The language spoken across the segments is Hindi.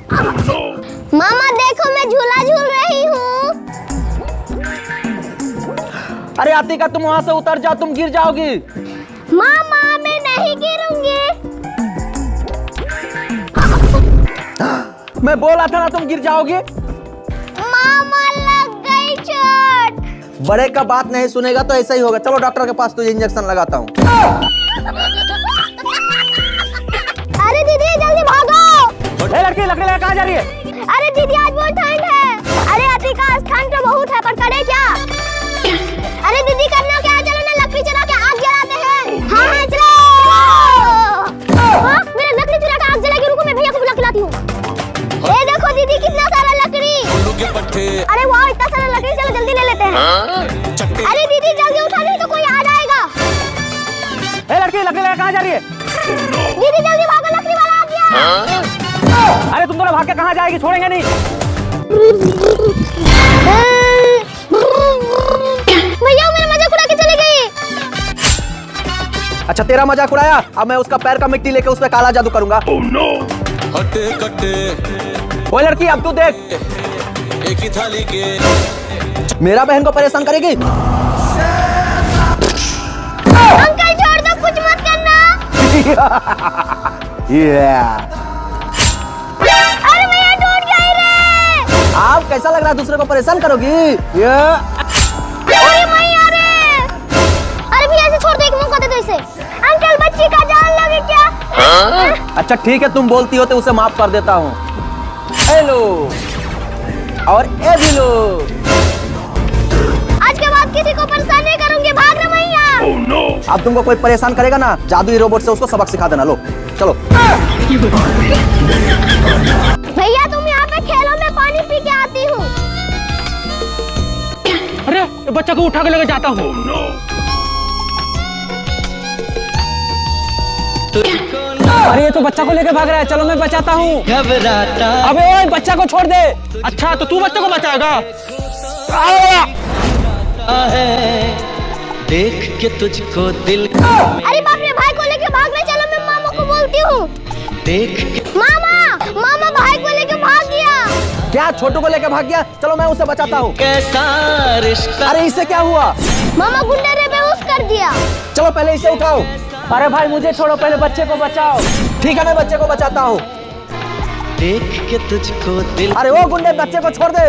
मामा देखो मैं झूला झूल रही हूँ। अरे आतिका तुम वहां से उतर जाओ, तुम गिर जाओगी। मामा मैं नहीं गिरूंगी। मैं बोला था ना तुम गिर जाओगी। मामा लग गई चोट। बड़े का बात नहीं सुनेगा तो ऐसा ही होगा। चलो डॉक्टर के पास तुझे इंजेक्शन लगाता हूँ। अरे दीदी जल्दी भागो। लड़की लकड़ी लेकर कहाँ जा रही है? अरे दीदी आज बहुत ठंड है। अरे आतिका आज ठंड तो बहुत है पर करे क्या? अरे दीदी करना क्या है? चलो ना लकड़ी चुरा के आग जलाते हैं। हाँ चलो। हाँ मेरा लकड़ी चुरा के आग जलाएगी। रुको मैं भैया को बुला के लाती हूँ। ये देखो दीदी कितना सारा लकड़ी। अरे वाह इतना सारा लकड़ी, चलो जल्दी ले लेते हैं। अरे दीदी जल्दी उठा नहीं तो कोई आ जाएगा। लड़की लकड़ी लेकर कहाँ जा रही है? दीदी जल्दी भागो लकड़ी वाला आ गया। अरे तुम दोनों भाग के कहाँ जाएगी? छोड़ेंगे नहीं। भैया मेरा मजाक उड़ा के चली गई। अच्छा तेरा मजाक उड़ाया, अब मैं उसका पैर का मिट्टी लेके उस पे काला जादू करूंगा। हटे कटे ओए लड़की अब तू देख, एक ही थाली के मेरा बहन को परेशान करेगी। अंकल छोड़ दो, कुछ मत करना। अरे भैया टूट गई रे। आप कैसा लग रहा है? दूसरे को परेशान करोगी। अरे मैया रे। अरे भैया ऐसे छोड़ दो, एक मौका दे दो इसे। अंकल बच्ची का जान लगे क्या? अच्छा ठीक है तुम बोलती हो तो उसे माफ कर देता हूँ। हेलो और ए भी लो। आज के बाद किसी को परेशान नहीं करूंगी। भाग रे मैया। अब तुमको कोई परेशान करेगा ना, जादुई रोबोट से उसको सबक सिखा देना। लो चलो। भैया तुम यहाँ पे खेलो, मैं पानी पी के आती हूँ। अरे बच्चा को उठा के लेके जाता हूँ। अरे ये तो बच्चा को लेके भाग रहा है, चलो मैं बचाता हूँ। अबे ओए बच्चा को छोड़ दे। अच्छा तो तू बच्चे को बचाएगा? देख के तुझको दिल। अरे बाप रे, भाई को लेके भाग रहे, चलो मैं मामा को बोलती हूँ। देख के मामा भाई को लेके भाग गया। क्या छोटू को लेके भाग गया? चलो मैं उसे बचाता हूँ। कैसा रिश्ता। अरे इससे क्या हुआ? मामा गुंडे ने बेहोश कर दिया। चलो पहले इसे उठाओ। अरे भाई मुझे छोड़ो, पहले बच्चे को बचाओ। ठीक है मैं बच्चे को बचाता हूँ। देख के तुझको दिल। अरे वो गुंडे बच्चे को छोड़ दे।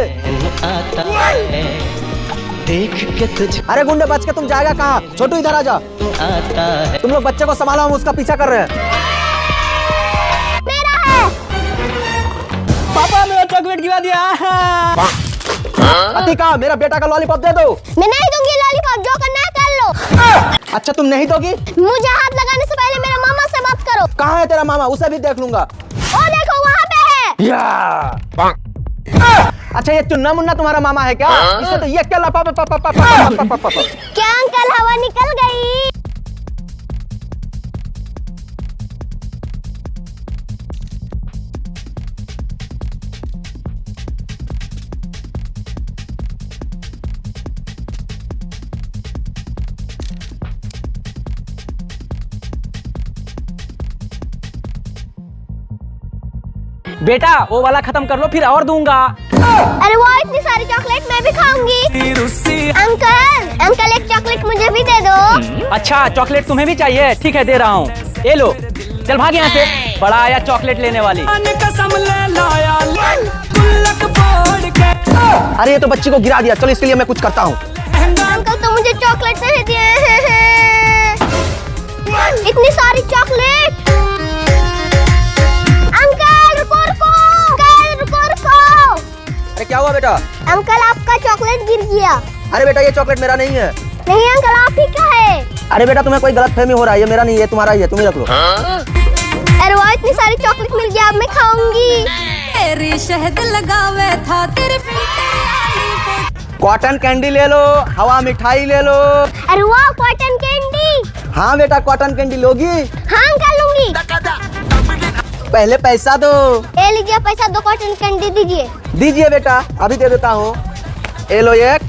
आता है देख के तुझको अरे गुंडे बच के तुम जाएगा कहाँ? छोटू इधर आ जा। आता है। तुम लोग बच्चे को संभालो, हम उसका पीछा कर रहे हैं। मेरा है। पापा मेरा चॉकलेट गिरा दिया। अतिका मेरा बेटा का लॉलीपॉप दे दो। मैं नहीं दूंगी लॉलीपॉप, जो करना है कर लो। अच्छा तुम नहीं दोगी? मुझे हाथ लगाने से पहले मेरे मामा से बात करो। कहाँ है तेरा मामा? उसे भी देख लूंगा। ओ देखो वहाँ पे है। या अच्छा ये चुन्ना मुन्ना तुम्हारा मामा है क्या? इसे तो ये क्या लपा क्या अंकल हवा निकल गई? बेटा वो वाला खत्म कर लो फिर और दूंगा। अरे वो इतनी सारी चॉकलेट मैं भी खाऊंगी। अंकल एक चॉकलेट मुझे भी दे दो। अच्छा चॉकलेट तुम्हें भी चाहिए? ठीक है दे रहा हूँ, ये लो। चल भाग यहाँ से, बड़ा आया चॉकलेट लेने वाली। अरे ये तो बच्ची को गिरा दिया, चलो इसके लिए मैं कुछ करता हूँ। अंकल तो मुझे चॉकलेट नहीं दिए हैं। इतनी सारी चॉकलेट। अंकल रुको। अरे क्या हुआ बेटा? अंकल आपका चॉकलेट गिर गया। अरे बेटा ये चॉकलेट मेरा नहीं है। नहीं अंकल आप ही का है। अरे बेटा तुम्हें कोई गलतफहमी हो रहा है, ये मेरा नहीं है, तुम्हारा ही है, तुम ही रख लो। अरे वाह इतनी सारी चॉकलेट मिल गया, अब मैं खाऊंगी। तेरी शहद लगावे था तेरे कॉटन कैंडी ले लो, हवा मिठाई ले लो। अरे वाह कॉटन कैंडी। हाँ बेटा कॉटन कैंडी लोगी? हाँ अंकल लूंगी। पहले पैसा दो। ये लीजिए पैसा, दो कॉटन कैंडी दीजिए। दीजिए बेटा, अभी दे देता हूँ। ये लो एक,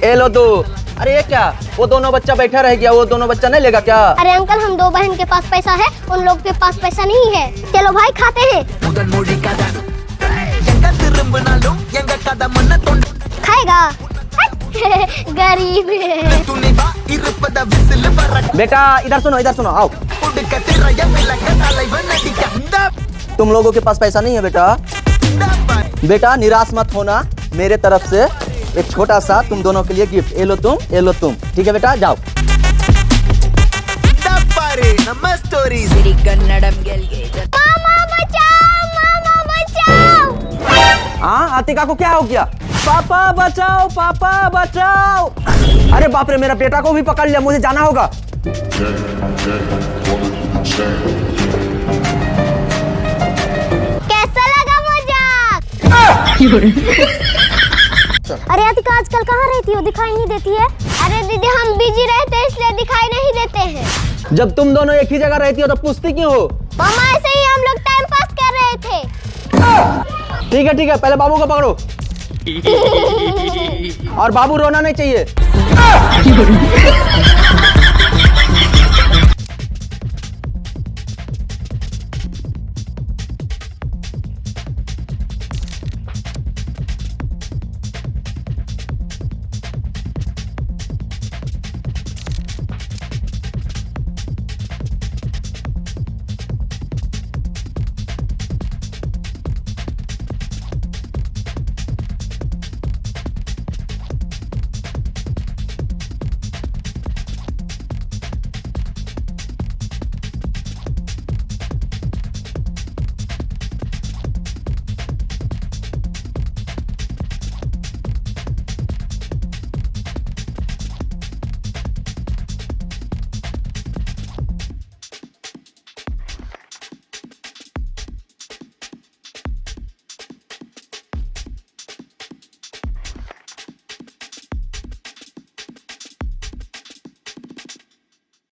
ये लो दो। अरे ये क्या, वो दोनों बच्चा बैठा रह गया, वो दोनों बच्चा नहीं लेगा क्या? अरे अंकल हम दो बहन के पास पैसा है, उन लोग के पास पैसा नहीं है। चलो भाई खाते हैं। खाएगा गरीब है। बेटा इधर सुनो आओ। तुम लोगों के पास पैसा नहीं है बेटा? बेटा निराश मत होना, मेरे तरफ से एक छोटा सा तुम दोनों के लिए गिफ्ट। ये लो तुम, ठीक है बेटा जाओ। मामा बचाओ। हाँ आतिका को क्या हो गया? पापा बचाओ। अरे बाप रे, मेरा बेटा को भी पकड़ लिया, मुझे जाना होगा। कैसा लगा मजाक? अरे अतिका आजकल कहाँ रहती हो, दिखाई नहीं देती है? अरे दीदी हम बिजी रहते हैं इसलिए दिखाई नहीं देते हैं। जब तुम दोनों एक ही जगह रहती हो तो पूछती क्यों हो? मामा ऐसे ही हम लोग टाइम पास कर रहे थे। ठीक है, पहले बाबू को पकड़ो। और बाबू रोना नहीं चाहिए।